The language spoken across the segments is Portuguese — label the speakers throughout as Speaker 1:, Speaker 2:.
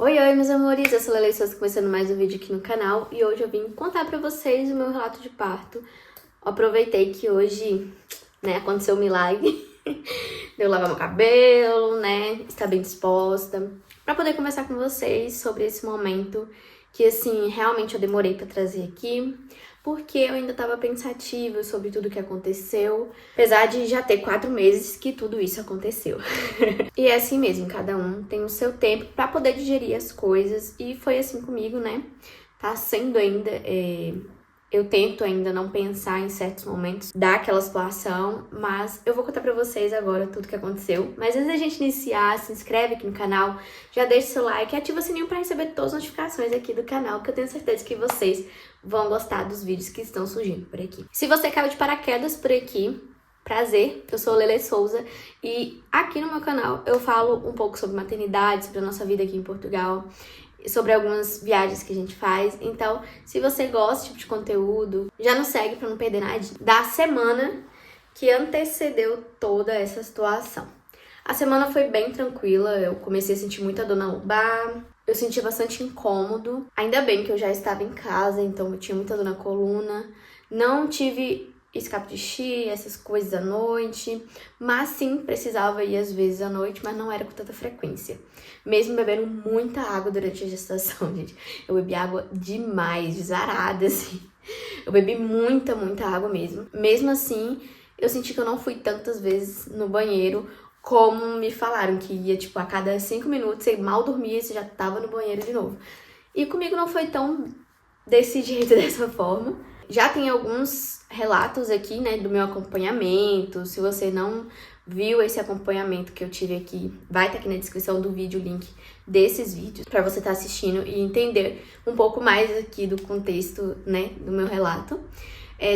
Speaker 1: Oi, meus amores, eu sou a Lele Souza, começando mais um vídeo aqui no canal e hoje eu vim contar pra vocês o meu relato de parto. Aproveitei que hoje, aconteceu um milagre de eu lavar meu cabelo, estar bem disposta, pra poder conversar com vocês sobre esse momento que, assim, realmente eu demorei pra trazer aqui, porque eu ainda tava pensativa sobre tudo que aconteceu, apesar de já ter 4 meses que tudo isso aconteceu. E é assim mesmo, cada um tem o seu tempo pra poder digerir as coisas, e foi assim comigo, Tá sendo ainda, eu tento ainda não pensar em certos momentos daquela situação, mas eu vou contar pra vocês agora tudo que aconteceu. Mas antes da gente iniciar, se inscreve aqui no canal, já deixa seu like e ativa o sininho pra receber todas as notificações aqui do canal, que eu tenho certeza que vocês vão gostar dos vídeos que estão surgindo por aqui. Se você caiu de paraquedas por aqui, prazer, eu sou a Lele Souza e aqui no meu canal eu falo um pouco sobre maternidade, sobre a nossa vida aqui em Portugal, sobre algumas viagens que a gente faz. Então, se você gosta desse tipo de conteúdo, já nos segue para não perder nada da semana que antecedeu toda essa situação. A semana foi bem tranquila, eu comecei a sentir muita dor na lombar, eu senti bastante incômodo. Ainda bem que eu já estava em casa, então eu tinha muita dor na coluna. Não tive escape de xixi, essas coisas à noite, mas sim precisava ir às vezes à noite, mas não era com tanta frequência. Mesmo bebendo muita água durante a gestação, gente. Eu bebi água demais, desarada, assim. Eu bebi muita água mesmo. Mesmo assim, eu senti que eu não fui tantas vezes no banheiro como me falaram, que ia, tipo, a cada 5 minutos, você mal dormia, você já tava no banheiro de novo. E comigo não foi tão desse jeito, dessa forma. Já tem alguns relatos aqui, do meu acompanhamento. Se você não viu esse acompanhamento que eu tive aqui, vai estar aqui na descrição do vídeo o link desses vídeos para você estar assistindo e entender um pouco mais aqui do contexto, do meu relato.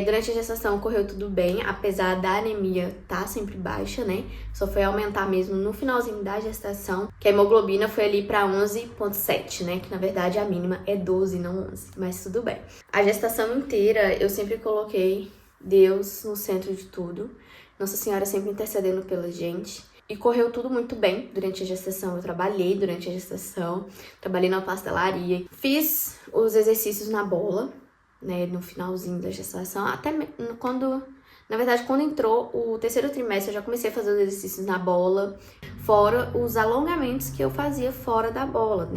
Speaker 1: Durante a gestação correu tudo bem, apesar da anemia tá sempre baixa, Só foi aumentar mesmo no finalzinho da gestação, que a hemoglobina foi ali pra 11,7, que na verdade a mínima é 12, não 11, mas tudo bem. A gestação inteira eu sempre coloquei Deus no centro de tudo, Nossa Senhora sempre intercedendo pela gente. E correu tudo muito bem durante a gestação. Eu trabalhei durante a gestação, trabalhei na pastelaria, fiz os exercícios na bola, no finalzinho da gestação, até quando entrou o terceiro trimestre, eu já comecei a fazer os exercícios na bola, fora os alongamentos que eu fazia fora da bola,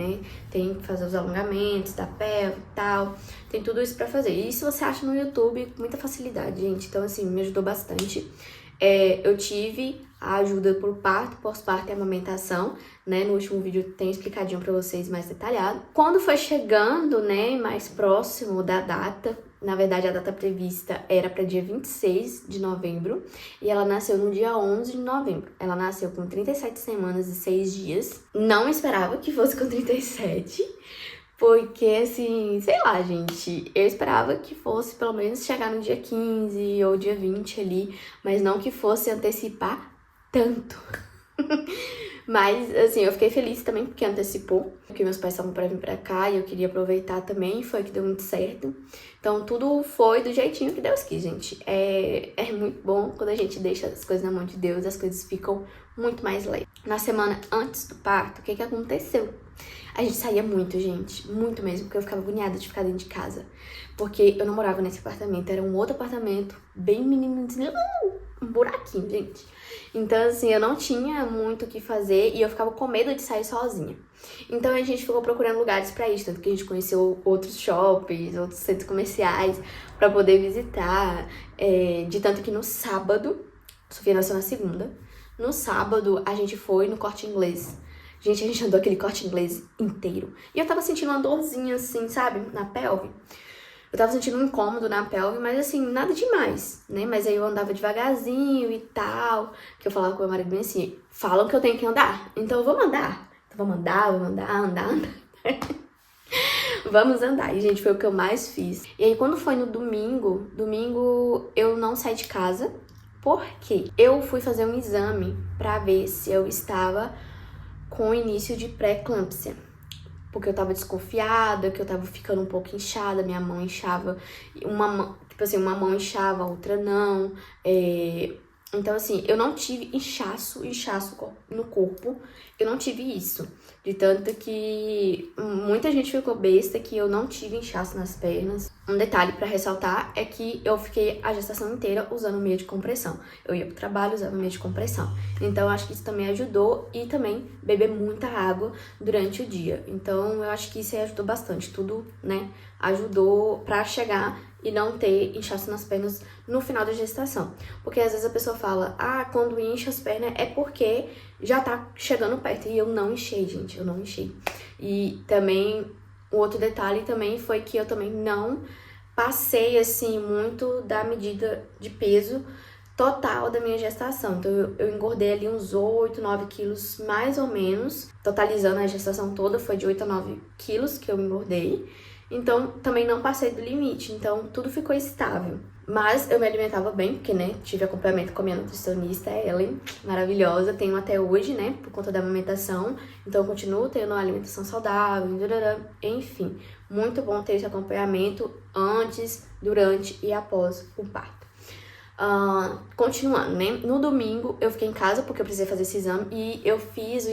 Speaker 1: Tem que fazer os alongamentos da pelve e tal, tem tudo isso pra fazer. E isso você acha no YouTube com muita facilidade, gente. Então, assim, me ajudou bastante. Eu tive a ajuda por parto, pós-parto e amamentação, No último vídeo tem explicadinho pra vocês mais detalhado. Quando foi chegando, mais próximo da data, na verdade a data prevista era para dia 26 de novembro e ela nasceu no dia 11 de novembro. Ela nasceu com 37 semanas e 6 dias. Não esperava que fosse com 37. Porque, assim, sei lá, gente, eu esperava que fosse pelo menos chegar no dia 15 ou dia 20 ali, mas não que fosse antecipar tanto. Mas, assim, eu fiquei feliz também porque antecipou, porque meus pais estavam pra vir pra cá e eu queria aproveitar também, foi que deu muito certo. Então, tudo foi do jeitinho que Deus quis, gente. É muito bom quando a gente deixa as coisas na mão de Deus, as coisas ficam muito mais leves. Na semana antes do parto, o que aconteceu? A gente saía muito, gente, muito mesmo, porque eu ficava agoniada de ficar dentro de casa. Porque eu não morava nesse apartamento, era um outro apartamento, bem menininho, um buraquinho, gente. Então, assim, eu não tinha muito o que fazer e eu ficava com medo de sair sozinha. Então, a gente ficou procurando lugares pra ir, tanto que a gente conheceu outros shoppings, outros centros comerciais pra poder visitar. De tanto que no sábado, Sofia nasceu na segunda, no sábado a gente foi no Corte Inglês. Gente, a gente andou aquele Corte Inglês inteiro. E eu tava sentindo uma dorzinha, assim, sabe, na pelve. Eu tava sentindo um incômodo na pelve, mas assim, nada demais, Mas aí eu andava devagarzinho e tal, que eu falava com o meu marido bem assim, falam que eu tenho que andar, então eu vou andar. Então vamos andar. Vamos andar. E, gente, foi o que eu mais fiz. E aí, quando foi no domingo eu não saí de casa, porque eu fui fazer um exame pra ver se eu estava com início de pré-eclâmpsia. Porque eu tava desconfiada, que eu tava ficando um pouco inchada, minha mão inchava, uma mão inchava, a outra não. Então, assim, eu não tive inchaço no corpo, eu não tive isso. De tanto que muita gente ficou besta que eu não tive inchaço nas pernas. Um detalhe pra ressaltar é que eu fiquei a gestação inteira usando meia de compressão. Eu ia pro trabalho usando meia de compressão. Então eu acho que isso também ajudou, e também beber muita água durante o dia. Então eu acho que isso aí ajudou bastante. Tudo, né, ajudou pra chegar e não ter inchaço nas pernas no final da gestação. Porque às vezes a pessoa fala, quando incha as pernas é porque já tá chegando perto. E eu não enchei, gente, eu não enchei. E também, o outro detalhe também foi que eu também não passei, assim, muito da medida de peso total da minha gestação. Então eu engordei ali uns 8, 9 quilos mais ou menos. Totalizando a gestação toda foi de 8 a 9 quilos que eu engordei. Então, também não passei do limite, então tudo ficou estável. Mas eu me alimentava bem, porque, né, tive acompanhamento com a minha nutricionista, Ellen, maravilhosa. Tenho até hoje, né, por conta da amamentação. Então, eu continuo tendo uma alimentação saudável, enfim. Muito bom ter esse acompanhamento antes, durante e após o parto. Continuando, né, no domingo eu fiquei em casa porque eu precisei fazer esse exame. E eu fiz o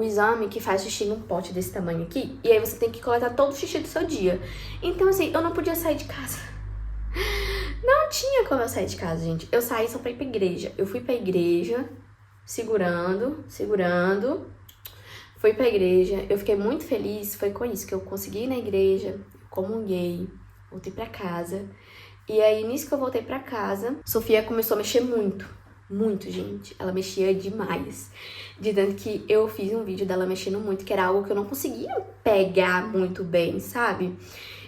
Speaker 1: exame que faz xixi num pote desse tamanho aqui. E aí você tem que coletar todo o xixi do seu dia. Então, assim, eu não podia sair de casa. Não tinha como eu sair de casa, gente. Eu saí só pra ir pra igreja. Eu fui pra igreja, segurando. Fui pra igreja. Eu fiquei muito feliz. Foi com isso que eu consegui ir na igreja. Comunguei. Voltei pra casa. E aí, nisso que eu voltei pra casa, Sofia começou a mexer muito. Muito, gente. Ela mexia demais. De tanto que eu fiz um vídeo dela mexendo muito, que era algo que eu não conseguia pegar muito bem, sabe?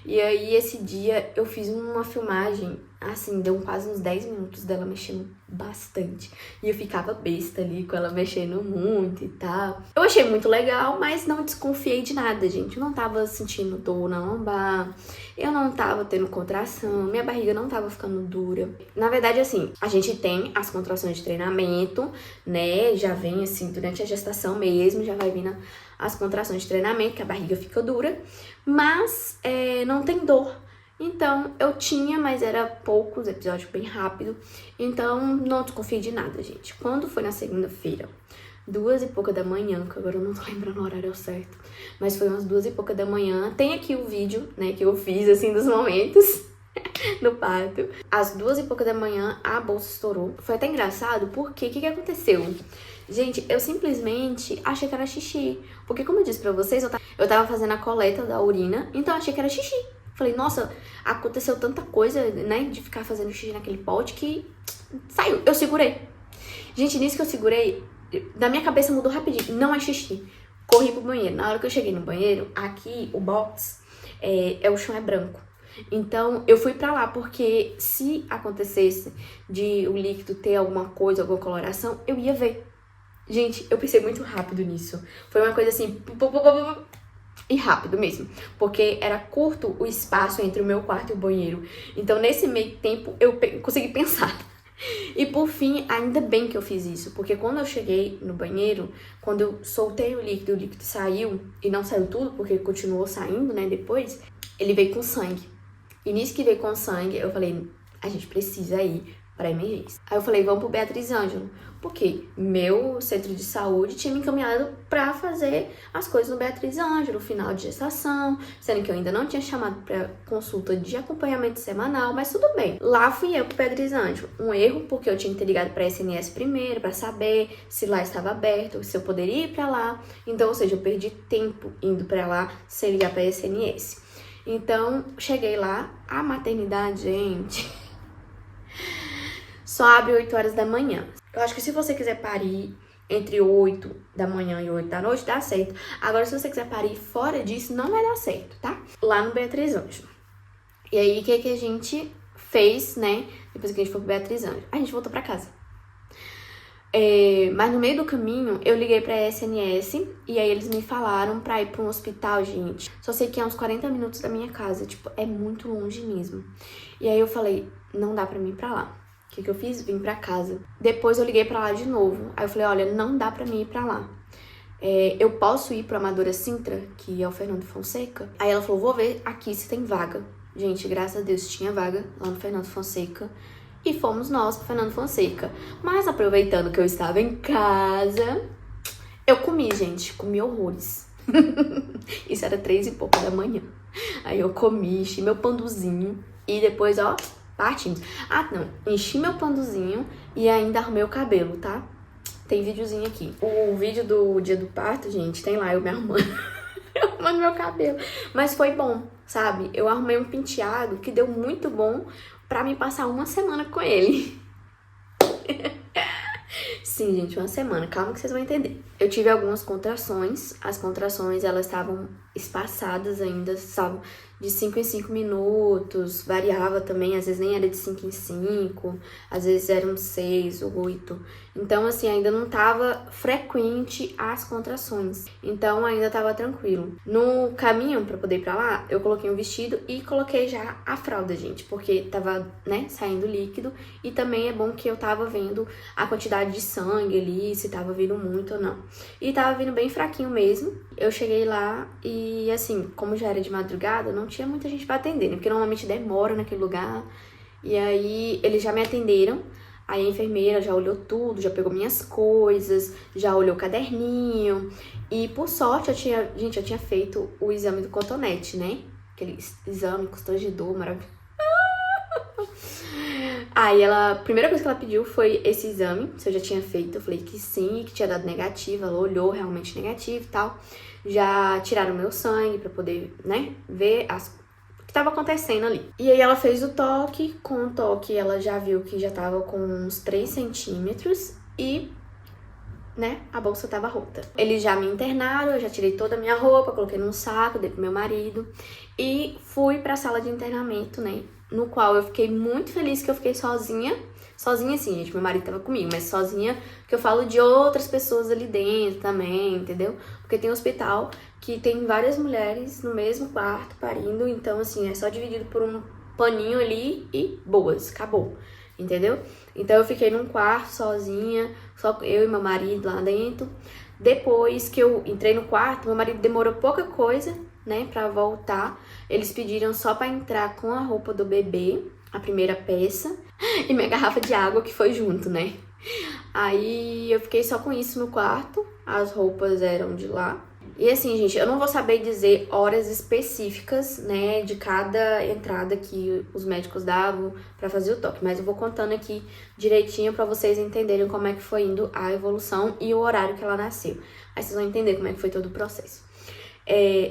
Speaker 1: E aí, esse dia, eu fiz uma filmagem, assim, deu quase uns 10 minutos dela mexendo bastante. E eu ficava besta ali com ela mexendo muito e tal. Eu achei muito legal, mas não desconfiei de nada, gente. Eu não tava sentindo dor na lombar, eu não tava tendo contração, minha barriga não tava ficando dura. Na verdade, assim, a gente tem as contrações de treinamento, né? Já vem, assim, durante a gestação mesmo, já vai vindo as contrações de treinamento, que a barriga fica dura, mas não tem dor. Então, eu tinha, mas era poucos episódios, bem rápido. Então, não desconfiei de nada, gente. Quando foi na segunda-feira, 2h pouca da manhã, que agora eu não tô lembrando o horário certo, mas foi umas 2h pouca da manhã. Tem aqui o vídeo, né, que eu fiz, assim, dos momentos no parto. Às 2h pouca da manhã, a bolsa estourou. Foi até engraçado, porque o que aconteceu? Gente, eu simplesmente achei que era xixi. Porque, como eu disse pra vocês, eu tava fazendo a coleta da urina, então eu achei que era xixi. Falei, nossa, aconteceu tanta coisa, né, de ficar fazendo xixi naquele pote que saiu. Eu segurei. Gente, nisso que eu segurei, da minha cabeça mudou rapidinho. Não é xixi. Corri pro banheiro. Na hora que eu cheguei no banheiro, aqui, o box, o chão é branco. Então, eu fui pra lá, porque se acontecesse de o líquido ter alguma coisa, alguma coloração, eu ia ver. Gente, eu pensei muito rápido nisso. Foi uma coisa assim, e rápido mesmo, porque era curto o espaço entre o meu quarto e o banheiro. Então, nesse meio tempo, eu consegui pensar. E por fim, ainda bem que eu fiz isso, porque quando eu cheguei no banheiro, quando eu soltei o líquido saiu, e não saiu tudo, porque continuou saindo, né, depois, ele veio com sangue. E nisso que veio com sangue, eu falei, a gente precisa ir pra emergência. Aí eu falei, vamos pro Beatriz Ângelo, porque meu centro de saúde tinha me encaminhado pra fazer as coisas no Beatriz Ângelo, final de gestação, sendo que eu ainda não tinha chamado pra consulta de acompanhamento semanal, mas tudo bem. Lá fui eu pro Beatriz Ângelo. Um erro, porque eu tinha que ter ligado pra SNS primeiro, pra saber se lá estava aberto, se eu poderia ir pra lá. Então, ou seja, eu perdi tempo indo pra lá sem ligar pra SNS. Então, cheguei lá, a maternidade, gente, só abre 8 horas da manhã. Eu acho que se você quiser parir entre 8 da manhã e 8 da noite, dá certo. Agora, se você quiser parir fora disso, não vai dar certo, tá? Lá no Beatriz Ângelo. E aí, o que a gente fez, né? Depois que a gente foi pro Beatriz Ângelo, a gente voltou pra casa. Mas no meio do caminho, eu liguei pra SNS e aí eles me falaram pra ir pra um hospital, gente. Só sei que é uns 40 minutos da minha casa, tipo, é muito longe mesmo. E aí eu falei, não dá pra mim ir pra lá. O que eu fiz? Vim pra casa. Depois eu liguei pra lá de novo. Aí eu falei, olha, não dá pra mim ir pra lá. Eu posso ir pro Amadora Sintra, que é o Fernando Fonseca? Aí ela falou, vou ver aqui se tem vaga. Gente, graças a Deus tinha vaga lá no Fernando Fonseca. E fomos nós pro Fernando Fonseca. Mas aproveitando que eu estava em casa, Eu comi, gente, comi horrores. Isso era 3 e pouco da manhã. Aí eu comi, enchi meu panduzinho e depois, ó, partimos. Ah, não, enchi meu panduzinho e ainda arrumei o cabelo, tá? Tem videozinho aqui. O vídeo do dia do parto, gente, tem lá eu me arrumando. Eu arrumando meu cabelo. Mas foi bom, sabe? Eu arrumei um penteado que deu muito bom pra me passar uma semana com ele. Sim, gente, uma semana. Calma que vocês vão entender. Eu tive algumas contrações. As contrações, elas estavam espaçadas ainda, estavam de 5 em 5 minutos. Variava também, às vezes nem era de 5 em 5. Às vezes eram 6 ou 8. Então, assim, ainda não tava frequente as contrações. Então, ainda tava tranquilo. No caminho pra poder ir pra lá, eu coloquei um vestido e coloquei já a fralda, gente. Porque tava, né, saindo líquido. E também é bom que eu tava vendo a quantidade de sangue ali, se tava vindo muito ou não. E tava vindo bem fraquinho mesmo. Eu cheguei lá e, assim, como já era de madrugada, não tinha muita gente pra atender, né? Porque normalmente demora naquele lugar. E aí, eles já me atenderam. Aí a enfermeira já olhou tudo, já pegou minhas coisas, já olhou o caderninho. E por sorte, eu tinha feito o exame do cotonete, né? Aquele exame constrangedor, maravilhoso. Aí a primeira coisa que ela pediu foi esse exame, se eu já tinha feito. Eu falei que sim, que tinha dado negativo. Ela olhou realmente negativo e tal. Já tiraram meu sangue pra poder, né, ver o que tava acontecendo ali. E aí ela fez o toque. Com o toque ela já viu que já tava com uns 3 centímetros e, né, a bolsa tava rota. Eles já me internaram, eu já tirei toda a minha roupa, coloquei num saco, dei pro meu marido e fui pra sala de internamento, né, no qual eu fiquei muito feliz que eu fiquei sozinha. Sozinha assim, gente, meu marido tava comigo, mas sozinha, que eu falo de outras pessoas ali dentro também, entendeu? Porque tem um hospital que tem várias mulheres no mesmo quarto parindo, então assim, é só dividido por um paninho ali e boas, acabou, entendeu? Então eu fiquei num quarto sozinha, só eu e meu marido lá dentro. Depois que eu entrei no quarto, meu marido demorou pouca coisa, né, pra voltar. Eles pediram só pra entrar com a roupa do bebê, a primeira peça, e minha garrafa de água que foi junto, né? Aí eu fiquei só com isso no quarto, as roupas eram de lá. E assim, gente, eu não vou saber dizer horas específicas, né, de cada entrada que os médicos davam pra fazer o toque, mas eu vou contando aqui direitinho pra vocês entenderem como é que foi indo a evolução e o horário que ela nasceu. Aí vocês vão entender como é que foi todo o processo.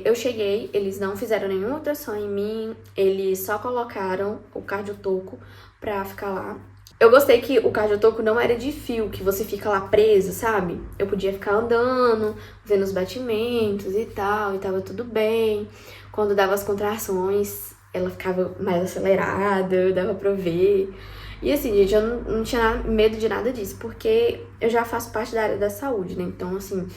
Speaker 1: Eu cheguei, eles não fizeram nenhum ultrassom em mim, eles só colocaram o cardiotoco pra ficar lá. Eu gostei que o cardiotoco não era de fio, que você fica lá preso, sabe? Eu podia ficar andando, vendo os batimentos e tal, e tava tudo bem. Quando dava as contrações, ela ficava mais acelerada, dava pra ver. E assim, gente, eu não tinha medo de nada disso, porque eu já faço parte da área da saúde, né? Então, assim,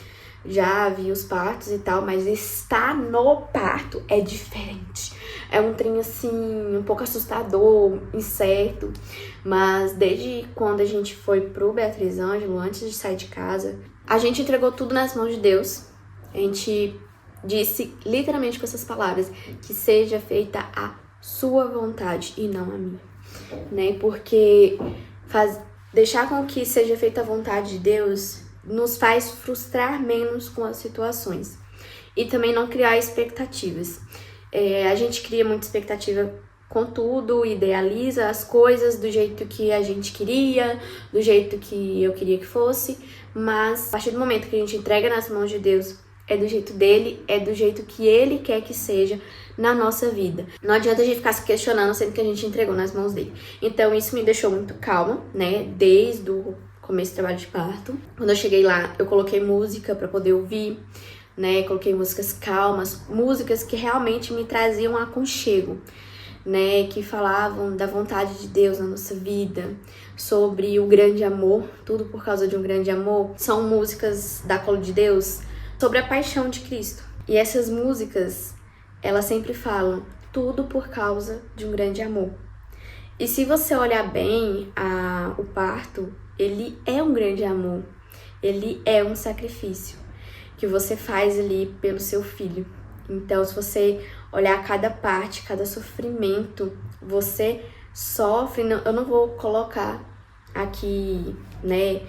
Speaker 1: já vi os partos e tal, mas estar no parto é diferente. É um trem, assim, um pouco assustador, incerto. Mas desde quando a gente foi pro Beatriz Ângelo, antes de sair de casa, a gente entregou tudo nas mãos de Deus. A gente disse literalmente com essas palavras, que seja feita a sua vontade e não a minha, né? Porque deixar com que seja feita a vontade de Deus nos faz frustrar menos com as situações e também não criar expectativas. A gente cria muita expectativa com tudo, idealiza as coisas do jeito que a gente queria, do jeito que eu queria que fosse, mas a partir do momento que a gente entrega nas mãos de Deus, é do jeito dele, é do jeito que ele quer que seja na nossa vida. Não adianta a gente ficar se questionando sendo que a gente entregou nas mãos dele. Então isso me deixou muito calma, né, desde o começo do trabalho de parto. Quando eu cheguei lá, eu coloquei música pra poder ouvir, né, coloquei músicas calmas, músicas que realmente me traziam um aconchego, né, que falavam da vontade de Deus na nossa vida, sobre o grande amor, tudo por causa de um grande amor. São músicas da Colo de Deus sobre a paixão de Cristo. E essas músicas, elas sempre falam tudo por causa de um grande amor. E se você olhar bem, o parto, ele é um grande amor, ele é um sacrifício que você faz ali pelo seu filho. Então, se você olhar cada parte, cada sofrimento, você sofre. Eu não vou colocar aqui, né,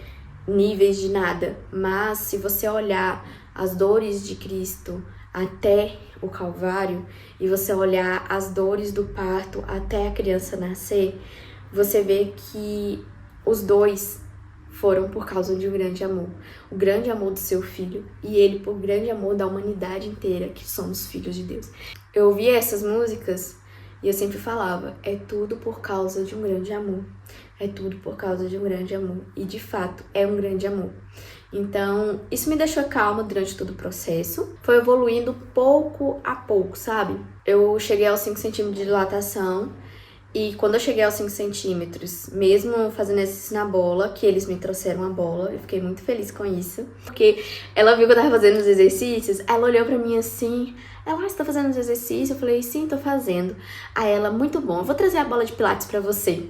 Speaker 1: níveis de nada, mas se você olhar as dores de Cristo até o Calvário e você olhar as dores do parto até a criança nascer, você vê que os dois foram por causa de um grande amor. O grande amor do seu filho e ele por grande amor da humanidade inteira, que somos filhos de Deus. Eu ouvia essas músicas e eu sempre falava, é tudo por causa de um grande amor. É tudo por causa de um grande amor. E de fato, é um grande amor. Então, isso me deixou calma durante todo o processo. Foi evoluindo pouco a pouco, sabe? Eu cheguei aos 5 centímetros de dilatação. E quando eu cheguei aos 5 centímetros, mesmo fazendo exercício na bola, que eles me trouxeram a bola, eu fiquei muito feliz com isso. Porque ela viu que eu tava fazendo os exercícios, ela olhou pra mim assim, você tá fazendo os exercícios? Eu falei, sim, tô fazendo. Aí ela, muito bom, eu vou trazer a bola de pilates pra você.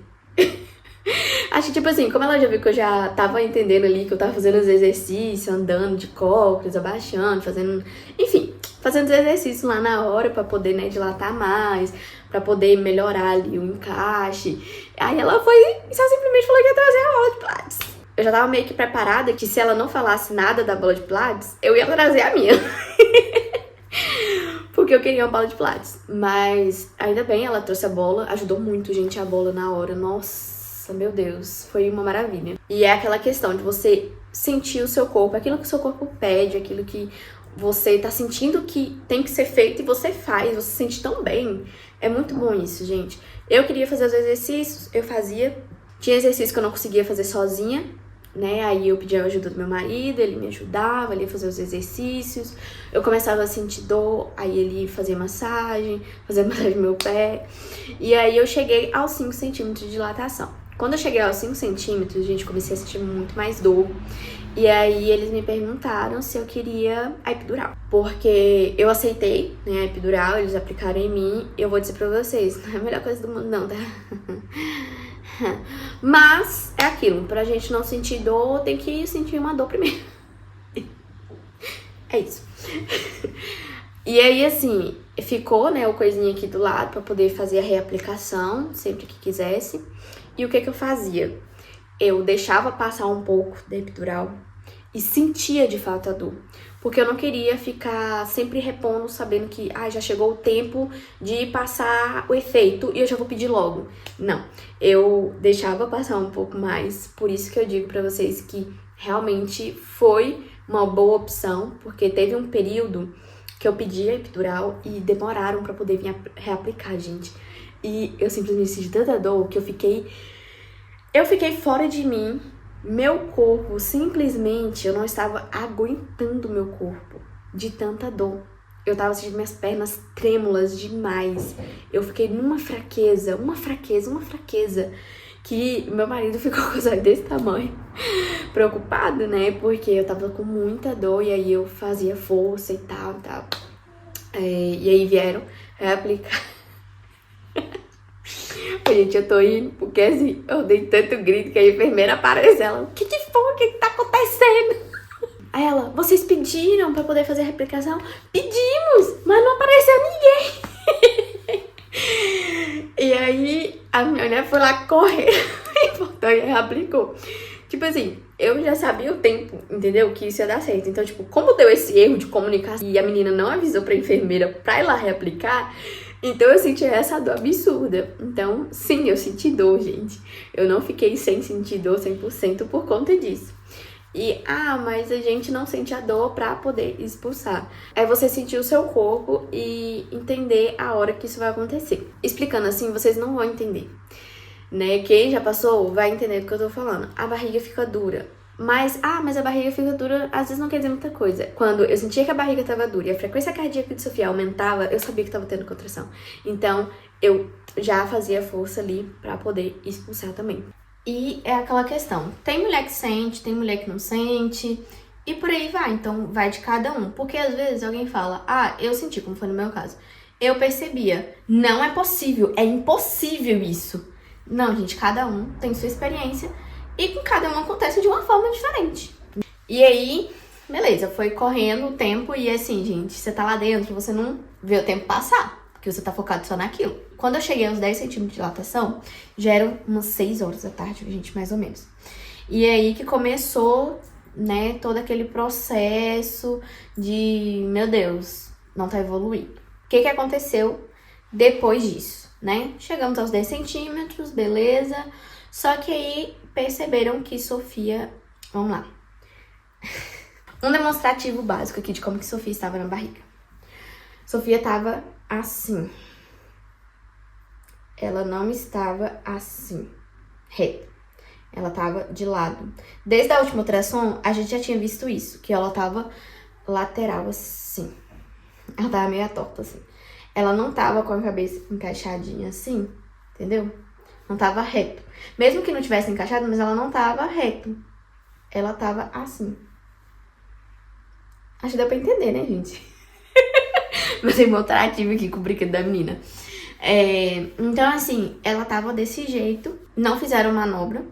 Speaker 1: Acho que, tipo assim, como ela já viu que eu já tava entendendo ali que eu tava fazendo os exercícios, andando de cócoras, abaixando, fazendo... Enfim, fazendo os exercícios lá na hora pra poder, né, dilatar mais, pra poder melhorar ali o encaixe. Aí ela foi e só simplesmente falou que ia trazer a bola de pilates. Eu já tava meio que preparada que se ela não falasse nada da bola de pilates, eu ia trazer a minha. Porque eu queria uma bola de pilates. Mas ainda bem, ela trouxe a bola, ajudou muito, gente, a bola na hora. Nossa, meu Deus, foi uma maravilha. E é aquela questão de você sentir o seu corpo, aquilo que o seu corpo pede, aquilo que você tá sentindo que tem que ser feito e você faz, você se sente tão bem. É muito bom isso, gente. Eu queria fazer os exercícios, eu fazia. Tinha exercícios que eu não conseguia fazer sozinha, né? Aí eu pedia a ajuda do meu marido, ele me ajudava, ele ia fazer os exercícios. Eu começava a sentir dor, aí ele fazia massagem no meu pé. E aí eu cheguei aos 5 centímetros de dilatação. Quando eu cheguei aos 5 centímetros, gente, comecei a sentir muito mais dor. E aí eles me perguntaram se eu queria a epidural. Porque eu aceitei, né, a epidural, eles aplicaram em mim. E eu vou dizer pra vocês, não é a melhor coisa do mundo não, tá? Mas é aquilo, pra gente não sentir dor, tem que sentir uma dor primeiro. É isso. E aí, assim, ficou, né, o coisinha aqui do lado pra poder fazer a reaplicação sempre que quisesse. E o que eu fazia? Eu deixava passar um pouco da epidural e sentia de fato a dor. Porque eu não queria ficar sempre repondo, sabendo que já chegou o tempo de passar o efeito e eu já vou pedir logo. Não, eu deixava passar um pouco mais, por isso que eu digo pra vocês que realmente foi uma boa opção, porque teve um período que eu pedi a epidural e demoraram pra poder vir reaplicar, gente. E eu simplesmente senti tanta dor que eu fiquei fora de mim. Meu corpo, simplesmente, eu não estava aguentando meu corpo de tanta dor. Eu tava sentindo minhas pernas trêmulas demais. Eu fiquei numa fraqueza, que meu marido ficou com os olhos desse tamanho, preocupado, né? Porque eu tava com muita dor e aí eu fazia força e tal. E aí vieram aplicar. Gente, eu tô indo porque assim, eu dei tanto grito que a enfermeira apareceu. Ela, o que foi? O que tá acontecendo? Aí ela, vocês pediram pra poder fazer a reaplicação? Pedimos, mas não apareceu ninguém. E aí a minha mulher foi lá correr e voltou e reaplicou. Tipo assim, eu já sabia o tempo, entendeu? Que isso ia dar certo. Então, tipo, como deu esse erro de comunicação e a menina não avisou pra enfermeira pra ir lá reaplicar, então eu senti essa dor absurda. Então, sim, eu senti dor, gente. Eu não fiquei sem sentir dor 100% por conta disso. E, mas a gente não sente a dor pra poder expulsar. É você sentir o seu corpo e entender a hora que isso vai acontecer. Explicando assim, vocês não vão entender, né? Quem já passou vai entender do que eu tô falando. A barriga fica dura. Mas a barriga fica dura, às vezes não quer dizer muita coisa. Quando eu sentia que a barriga tava dura e a frequência cardíaca de Sofia aumentava, eu sabia que tava tendo contração. Então, eu já fazia força ali pra poder expulsar também. E é aquela questão, tem mulher que sente, tem mulher que não sente, e por aí vai. Então, vai de cada um. Porque às vezes alguém fala, eu senti, como foi no meu caso. Eu percebia, não é possível, é impossível isso. Não, gente, cada um tem sua experiência. E com cada um acontece de uma forma diferente. E aí, beleza, foi correndo o tempo e assim, gente, você tá lá dentro, você não vê o tempo passar, porque você tá focado só naquilo. Quando eu cheguei aos 10 centímetros de dilatação, já eram umas 6 horas da tarde, gente, mais ou menos. E aí que começou, né, todo aquele processo de, meu Deus, não tá evoluindo. O que aconteceu depois disso, né? Chegamos aos 10 centímetros, beleza. Só que aí perceberam que Sofia... Vamos lá. Um demonstrativo básico aqui de como que Sofia estava na barriga. Sofia estava assim. Ela não estava assim, reta. Ela estava de lado. Desde a última ultrassom, a gente já tinha visto isso, que ela estava lateral assim. Ela estava meio torta assim. Ela não estava com a cabeça encaixadinha assim, entendeu? Não estava reto. Mesmo que não tivesse encaixado, mas ela não estava reto. Ela estava assim. Acho que dá pra entender, né, gente? Meu demonstrativo aqui com o brinquedo da menina. Então, assim, ela tava desse jeito. Não fizeram manobra.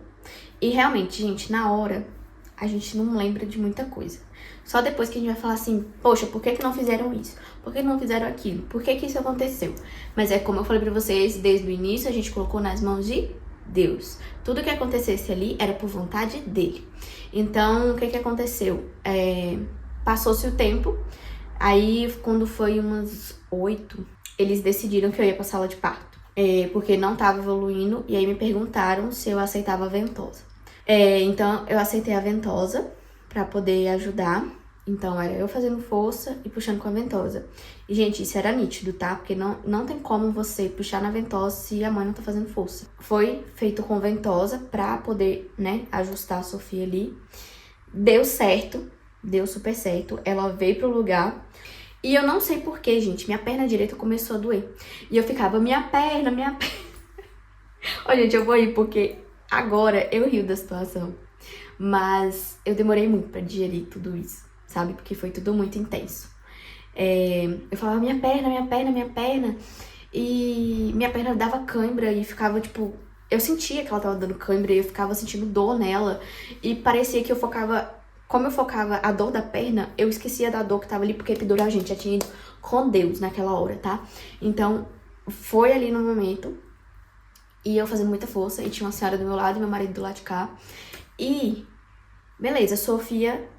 Speaker 1: E realmente, gente, na hora, a gente não lembra de muita coisa. Só depois que a gente vai falar assim, poxa, por que não fizeram isso? Por que não fizeram aquilo? Por que isso aconteceu? Mas é como eu falei pra vocês, desde o início, a gente colocou nas mãos de Deus. Tudo que acontecesse ali era por vontade dele. Então, o que aconteceu? Passou-se o tempo. Aí, quando foi umas 8, eles decidiram que eu ia pra sala de parto. Porque não tava evoluindo. E aí me perguntaram se eu aceitava a ventosa. Então, eu aceitei a ventosa pra poder ajudar. Então, era eu fazendo força e puxando com a ventosa. E, gente, isso era nítido, tá? Porque não tem como você puxar na ventosa se a mãe não tá fazendo força. Foi feito com ventosa pra poder, né, ajustar a Sofia ali. Deu certo. Deu super certo. Ela veio pro lugar. E eu não sei porquê, gente. Minha perna direita começou a doer. E eu ficava, minha perna. Olha, gente, eu vou rir porque agora eu rio da situação. Mas eu demorei muito pra digerir tudo isso, sabe? Porque foi tudo muito intenso. Eu falava, minha perna. E minha perna dava cãibra e ficava, tipo... Eu sentia que ela tava dando cãibra e eu ficava sentindo dor nela. E parecia que eu focava... Como eu focava a dor da perna, eu esquecia da dor que tava ali, porque a epidural, gente, já tinha ido com Deus naquela hora, tá? Então, foi ali no momento, e eu fazendo muita força, e tinha uma senhora do meu lado e meu marido do lado de cá. E, beleza, a Sofia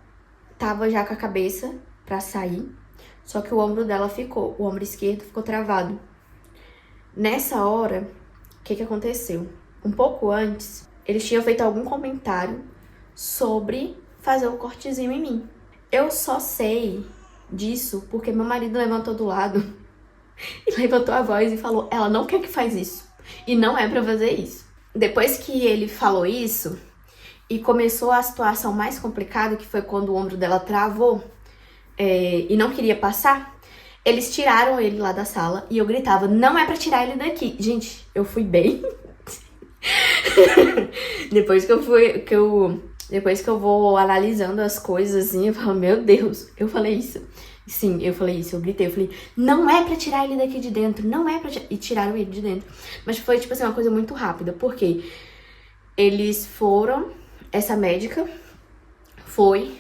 Speaker 1: tava já com a cabeça pra sair, só que o ombro dela ficou, o ombro esquerdo ficou travado. Nessa hora, o que aconteceu? Um pouco antes, eles tinham feito algum comentário sobre fazer um cortezinho em mim. Eu só sei disso porque meu marido levantou do lado e levantou a voz e falou, ela não quer que faz isso. E não é pra fazer isso. Depois que ele falou isso e começou a situação mais complicada, que foi quando o ombro dela travou e não queria passar, eles tiraram ele lá da sala e eu gritava, não é pra tirar ele daqui. Gente, eu fui bem. Depois que eu vou analisando as coisas assim, eu falo, meu Deus, eu falei isso. Sim, eu falei isso, eu gritei, eu falei, não é pra tirar ele daqui de dentro, não é pra tirar... E tiraram ele de dentro. Mas foi, tipo assim, uma coisa muito rápida, porque eles foram, essa médica foi,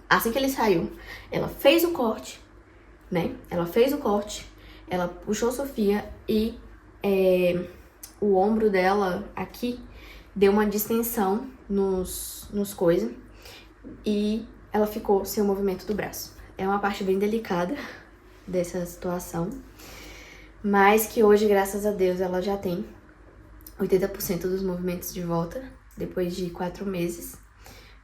Speaker 1: assim que ele saiu, ela fez o corte, né? Ela fez o corte, ela puxou a Sofia e o ombro dela aqui deu uma distensão nos coisas e ela ficou sem o movimento do braço. É uma parte bem delicada dessa situação, mas que hoje, graças a Deus, ela já tem 80% dos movimentos de volta, depois de 4 meses.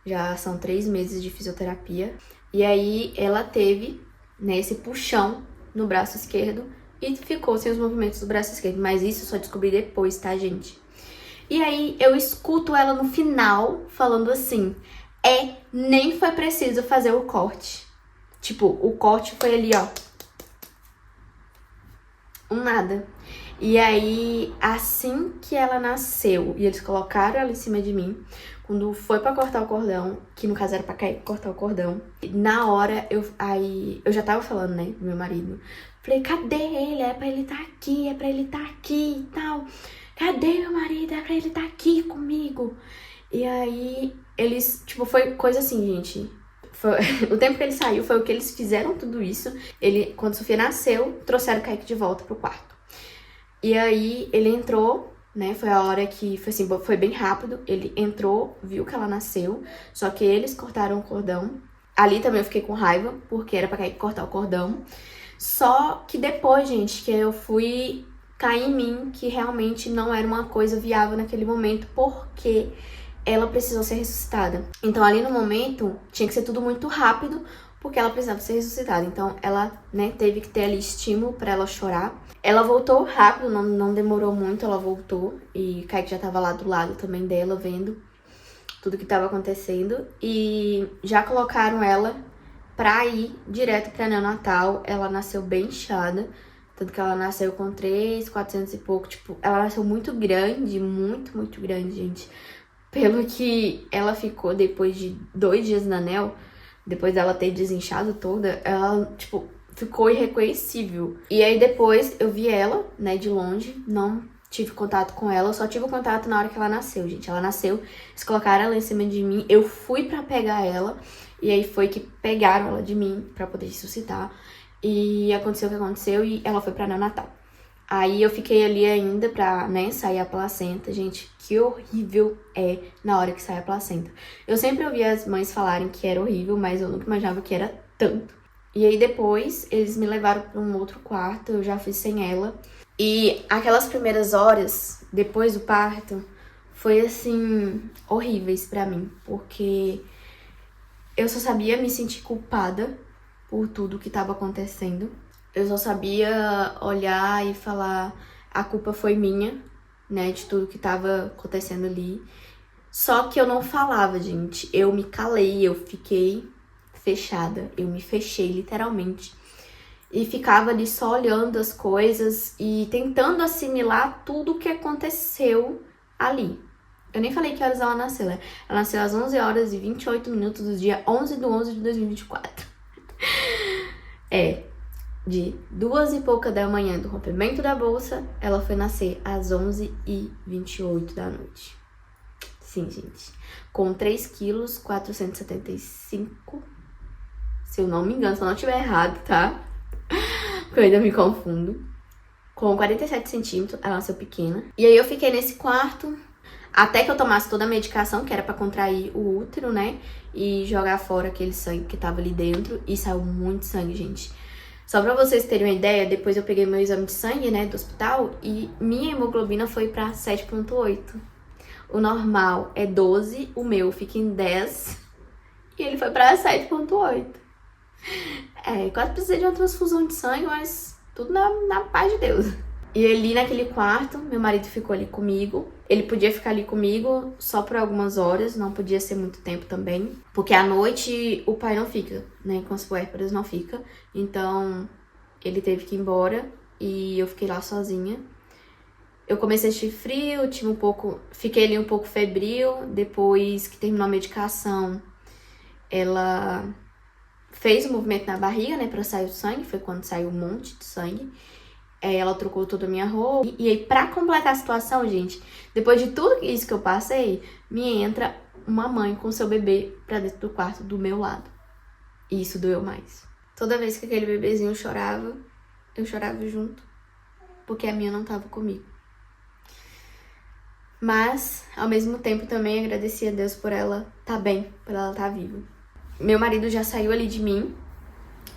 Speaker 1: Já são 3 meses de fisioterapia. E aí ela teve, né, esse puxão no braço esquerdo e ficou sem os movimentos do braço esquerdo. Mas isso eu só descobri depois, tá, gente? E aí eu escuto ela no final falando assim, nem foi preciso fazer o corte. Tipo, o corte foi ali, ó. Nada. E aí, assim que ela nasceu, e eles colocaram ela em cima de mim, quando foi pra cortar o cordão, que no caso era pra cortar o cordão, na hora, eu já tava falando, né, do meu marido. Falei, cadê ele? É pra ele tá aqui, é pra ele tá aqui e tal. Cadê meu marido? É pra ele tá aqui comigo. E aí, eles, tipo, foi coisa assim, gente. O tempo que ele saiu foi o que eles fizeram tudo isso. Quando Sofia nasceu, trouxeram o Kaique de volta pro quarto. E aí, ele entrou né? Foi a hora que, foi assim, foi bem rápido. Ele entrou, viu que ela nasceu, só que eles cortaram o cordão. Ali também eu fiquei com raiva, porque era pra cortar o cordão. Só que depois, gente, que eu fui cair em mim, que realmente não era uma coisa viável naquele momento, porque ela precisou ser ressuscitada. Então, ali no momento, tinha que ser tudo muito rápido, porque ela precisava ser ressuscitada. Então, ela, né, teve que ter ali estímulo pra ela chorar. Ela voltou rápido, não demorou muito, ela voltou. E Kaique já tava lá do lado também dela, vendo tudo que tava acontecendo. E já colocaram ela pra ir direto pra neonatal. Ela nasceu bem inchada. Tanto que ela nasceu com 3.400 e pouco. Tipo, ela nasceu muito grande, muito grande, gente. Pelo que ela ficou depois de 2 dias na NEL, depois dela ter desinchado toda, ela, tipo, ficou irreconhecível. E aí depois eu vi ela, né, de longe, não tive contato com ela, só tive contato na hora que ela nasceu, gente. Ela nasceu, eles colocaram ela em cima de mim, eu fui pra pegar ela, e aí foi que pegaram ela de mim pra poder ressuscitar. E aconteceu o que aconteceu e ela foi pra neonatal. Aí eu fiquei ali ainda pra, né, sair a placenta. Gente, que horrível é na hora que sai a placenta. Eu sempre ouvi as mães falarem que era horrível, mas eu nunca imaginava que era tanto. E aí depois eles me levaram pra um outro quarto, eu já fui sem ela. E aquelas primeiras horas, depois do parto, foi assim, horríveis pra mim. Porque eu só sabia me sentir culpada por tudo que tava acontecendo. Eu só sabia olhar e falar, a culpa foi minha, né, de tudo que tava acontecendo ali. Só que eu não falava, gente. Eu me calei, eu fiquei fechada. Eu me fechei, literalmente. E ficava ali só olhando as coisas e tentando assimilar tudo o que aconteceu ali. Eu nem falei que horas ela nasceu, né? Ela nasceu às 11 horas e 28 minutos do dia 11/11 de 2024. De 2 e pouca da manhã do rompimento da bolsa, ela foi nascer às 11h28 da noite. Sim, gente. Com 3,475 kg. Se eu não me engano, se eu não estiver errado, tá? Porque eu ainda me confundo. Com 47 centímetros, ela nasceu pequena. E aí eu fiquei nesse quarto até que eu tomasse toda a medicação, que era pra contrair o útero, né? E jogar fora aquele sangue que tava ali dentro. E saiu muito sangue, gente. Só pra vocês terem uma ideia, depois eu peguei meu exame de sangue, né, do hospital, e minha hemoglobina foi pra 7,8. O normal é 12, o meu fica em 10, e ele foi pra 7,8. Quase precisei de uma transfusão de sangue, mas tudo na paz de Deus. E ali naquele quarto, meu marido ficou ali comigo. Ele podia ficar ali comigo só por algumas horas, não podia ser muito tempo também. Porque à noite o pai não fica, né? Com as puérperas não fica. Então ele teve que ir embora e eu fiquei lá sozinha. Eu comecei a sentir frio, fiquei ali um pouco febril. Depois que terminou a medicação, ela fez o movimento na barriga, né? Pra sair o sangue, foi quando saiu um monte de sangue. Ela trocou toda a minha roupa. E aí, pra completar a situação, gente, depois de tudo isso que eu passei, me entra uma mãe com seu bebê pra dentro do quarto do meu lado. E isso doeu mais. Toda vez que aquele bebezinho chorava, eu chorava junto. Porque a minha não tava comigo. Mas, ao mesmo tempo, também agradeci a Deus por ela tá bem, por ela tá viva. Meu marido já saiu ali de mim.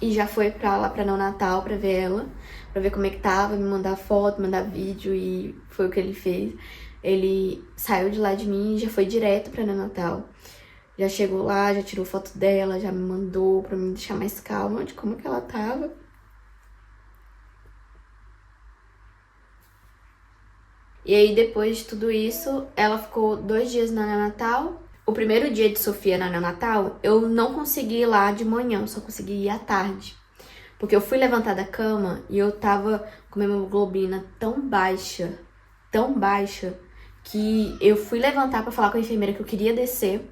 Speaker 1: E já foi pra lá pra neonatal pra ver ela, pra ver como é que tava, me mandar foto, mandar vídeo, e foi o que ele fez. Ele saiu de lá de mim e já foi direto pra neonatal. Já chegou lá, já tirou foto dela, já me mandou pra me deixar mais calma de como que ela tava. E aí, depois de tudo isso, ela ficou 2 dias na neonatal. O primeiro dia de Sofia na neonatal, eu não consegui ir lá de manhã, só consegui ir à tarde. Porque eu fui levantar da cama e eu tava com a hemoglobina tão baixa, que eu fui levantar pra falar com a enfermeira que eu queria descer.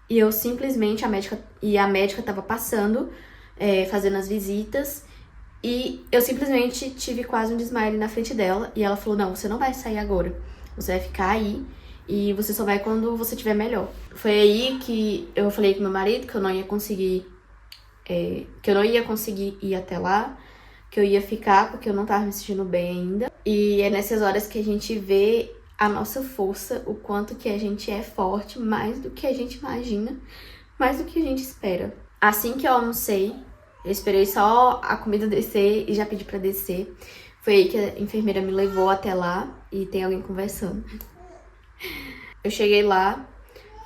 Speaker 1: E eu simplesmente, a médica tava passando, fazendo as visitas. E eu simplesmente tive quase um desmaio ali na frente dela. E ela falou, não, você não vai sair agora, você vai ficar aí. E você só vai quando você estiver melhor. Foi aí que eu falei com meu marido que eu não ia conseguir ir até lá, que eu ia ficar porque eu não tava me sentindo bem ainda. E é nessas horas que a gente vê a nossa força, o quanto que a gente é forte, mais do que a gente imagina, mais do que a gente espera. Assim que eu almocei, eu esperei só a comida descer e já pedi pra descer. Foi aí que a enfermeira me levou até lá e tem alguém conversando. Eu cheguei lá,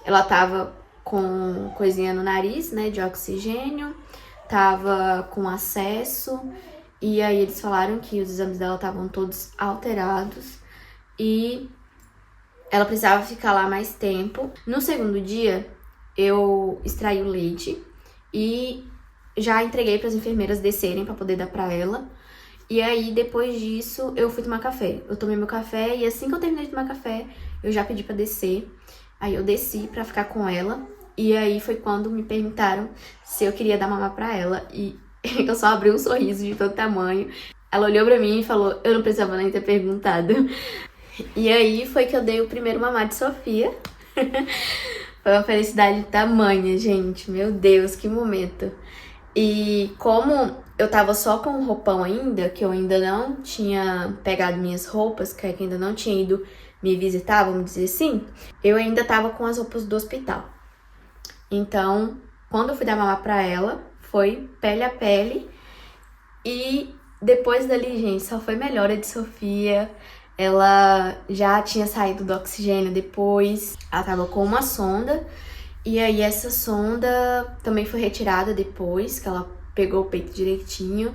Speaker 1: ela tava com coisinha no nariz, né, de oxigênio, tava com acesso, e aí eles falaram que os exames dela estavam todos alterados e ela precisava ficar lá mais tempo. No segundo dia, eu extraí o leite e já entreguei para as enfermeiras descerem para poder dar para ela. E aí, depois disso, eu fui tomar café. Eu tomei meu café e assim que eu terminei de tomar café, eu já pedi pra descer. Aí eu desci pra ficar com ela. E aí foi quando me perguntaram se eu queria dar mamar pra ela. E eu só abri um sorriso de todo tamanho. Ela olhou pra mim e falou, eu não precisava nem ter perguntado. E aí foi que eu dei o primeiro mamar de Sofia. Foi uma felicidade tamanha, gente. Meu Deus, que momento. E como eu tava só com o roupão ainda, que eu ainda não tinha pegado minhas roupas, que ainda não tinha ido me visitar, vamos dizer assim, eu ainda tava com as roupas do hospital. Então, quando eu fui dar mamar pra ela, foi pele a pele. E depois dali, gente, só foi melhora de Sofia. Ela já tinha saído do oxigênio depois, ela tava com uma sonda. E aí essa sonda também foi retirada depois, que ela pegou o peito direitinho.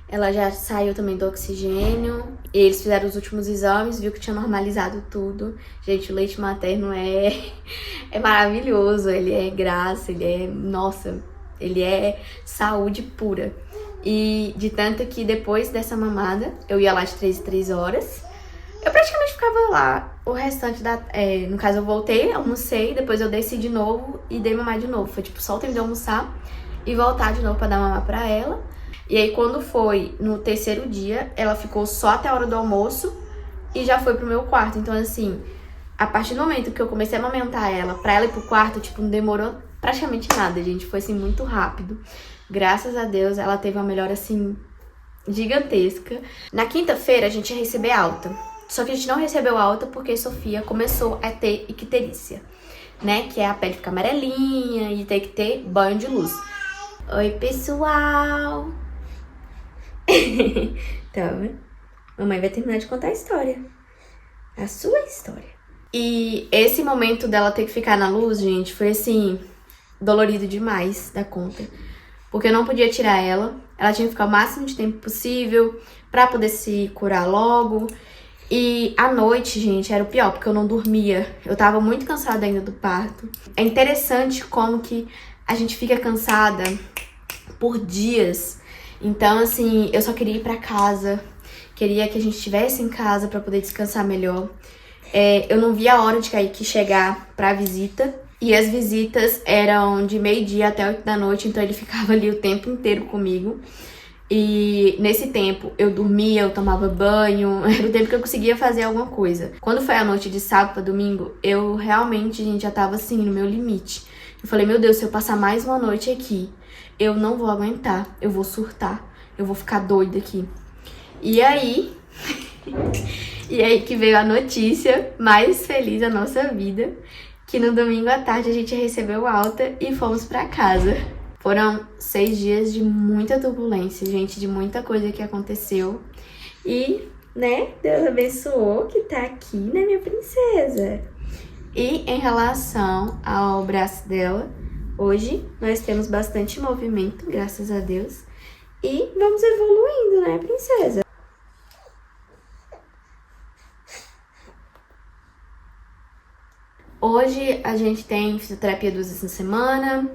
Speaker 1: Ela já saiu também do oxigênio. E eles fizeram os últimos exames, viu que tinha normalizado tudo. Gente, o leite materno é maravilhoso, ele é graça, nossa, ele é saúde pura. E de tanto que depois dessa mamada, eu ia lá de 3 em 3 horas. Eu praticamente ficava lá o restante da... no caso, eu voltei, almocei, depois eu desci de novo e dei mamar de novo. Foi tipo só o tempo de almoçar e voltar de novo pra dar mamar pra ela. E aí quando foi no terceiro dia, ela ficou só até a hora do almoço e já foi pro meu quarto. Então assim, a partir do momento que eu comecei a amamentar ela, pra ela ir pro quarto, tipo, não demorou praticamente nada, gente. Foi assim muito rápido. Graças a Deus, ela teve uma melhora assim gigantesca. Na quinta-feira a gente ia receber alta. Só que a gente não recebeu alta porque Sofia começou a ter icterícia, né? Que é a pele ficar amarelinha e ter que ter banho de luz. Oi, pessoal! Então, mamãe vai terminar de contar a história. A sua história. E esse momento dela ter que ficar na luz, gente, foi assim, dolorido demais da conta. Porque eu não podia tirar ela. Ela tinha que ficar o máximo de tempo possível pra poder se curar logo. E à noite, gente, era o pior, porque eu não dormia. Eu tava muito cansada ainda do parto. É interessante como que a gente fica cansada por dias. Então, assim, eu só queria ir pra casa. Queria que a gente estivesse em casa pra poder descansar melhor. Eu não via a hora de Kaique chegar pra visita. E as visitas eram de meio-dia até 8 da noite, então ele ficava ali o tempo inteiro comigo. E nesse tempo eu dormia, eu tomava banho, era o tempo que eu conseguia fazer alguma coisa. Quando foi a noite de sábado pra domingo, eu realmente, gente, já tava assim, no meu limite. Eu falei, meu Deus, se eu passar mais uma noite aqui, eu não vou aguentar, eu vou surtar, eu vou ficar doida aqui. E aí, que veio a notícia mais feliz da nossa vida, que no domingo à tarde a gente recebeu alta e fomos pra casa. Foram 6 dias de muita turbulência, gente, de muita coisa que aconteceu. E, né, Deus abençoou que tá aqui, né, minha princesa? E em relação ao braço dela, hoje nós temos bastante movimento, graças a Deus. E vamos evoluindo, né, princesa? Hoje a gente tem fisioterapia 2 vezes na semana.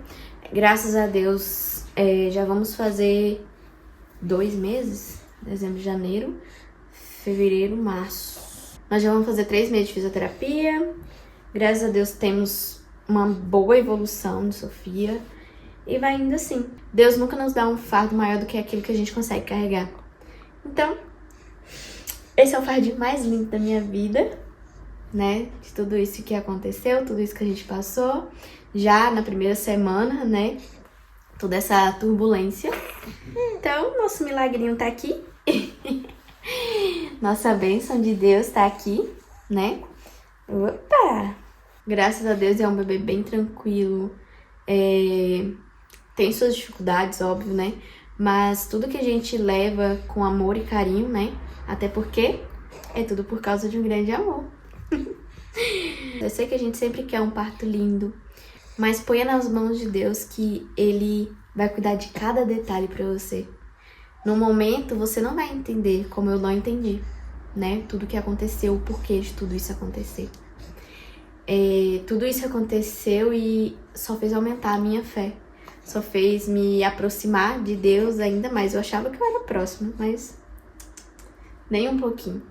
Speaker 1: Graças a Deus, já vamos fazer 2 meses, dezembro, janeiro, fevereiro, março. Nós já vamos fazer 3 meses de fisioterapia. Graças a Deus temos uma boa evolução de Sofia e vai indo assim. Deus nunca nos dá um fardo maior do que aquilo que a gente consegue carregar. Então, esse é o fardinho mais lindo da minha vida, né? De tudo isso que aconteceu, tudo isso que a gente passou. Já na primeira semana, né? Toda essa turbulência. Então, nosso milagrinho tá aqui. Nossa bênção de Deus tá aqui, né? Opa! Graças a Deus é um bebê bem tranquilo. Tem suas dificuldades, óbvio, né? Mas tudo que a gente leva com amor e carinho, né? Até porque é tudo por causa de um grande amor. Eu sei que a gente sempre quer um parto lindo, mas ponha nas mãos de Deus que Ele vai cuidar de cada detalhe pra você. No momento, você não vai entender como eu não entendi, né? Tudo que aconteceu, o porquê de tudo isso acontecer. Tudo isso aconteceu e só fez aumentar a minha fé. Só fez me aproximar de Deus ainda mais. Eu achava que eu era próxima, mas nem um pouquinho.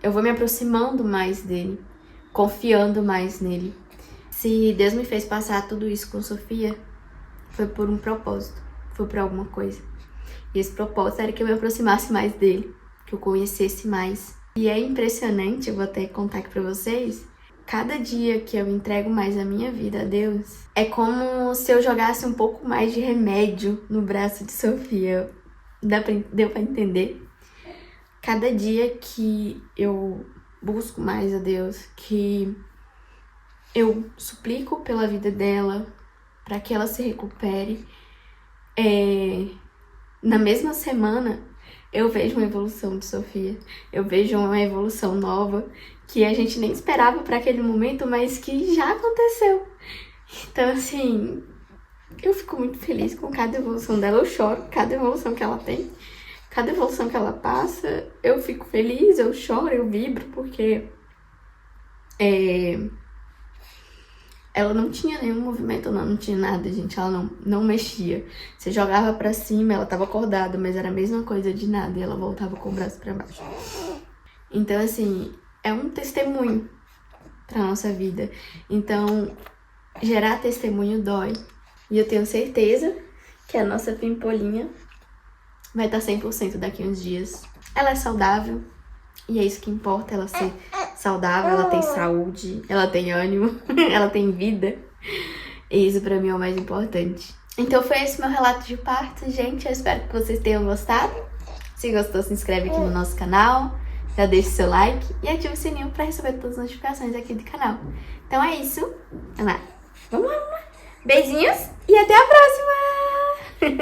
Speaker 1: Eu vou me aproximando mais dele, confiando mais nele. Se Deus me fez passar tudo isso com Sofia, foi por um propósito, foi por alguma coisa. E esse propósito era que eu me aproximasse mais dele, que eu conhecesse mais. E é impressionante, eu vou até contar aqui pra vocês, cada dia que eu entrego mais a minha vida a Deus, é como se eu jogasse um pouco mais de remédio no braço de Sofia. Deu pra entender? Cada dia que eu busco mais a Deus, que eu suplico pela vida dela, para que ela se recupere, na mesma semana eu vejo uma evolução de Sofia. Eu vejo uma evolução nova que a gente nem esperava para aquele momento, mas que já aconteceu. Então, assim, eu fico muito feliz com cada evolução dela. Eu choro cada evolução que ela tem. Cada evolução que ela passa, eu fico feliz, eu choro, eu vibro, porque ela não tinha nenhum movimento, não tinha nada, gente. Ela não mexia. Você jogava pra cima, ela tava acordada, mas era a mesma coisa de nada. E ela voltava com o braço pra baixo. Então, assim, é um testemunho pra nossa vida. Então, gerar testemunho dói. E eu tenho certeza que a nossa pimpolinha vai estar 100% daqui a uns dias. Ela é saudável. E é isso que importa, ela ser saudável, ela tem saúde, ela tem ânimo, ela tem vida. E isso pra mim é o mais importante. Então foi esse meu relato de parto, gente. Eu espero que vocês tenham gostado. Se gostou, se inscreve aqui no nosso canal, já deixa o seu like e ativa o sininho pra receber todas as notificações aqui do canal. Então é isso. Vamos lá. Beijinhos e até a próxima!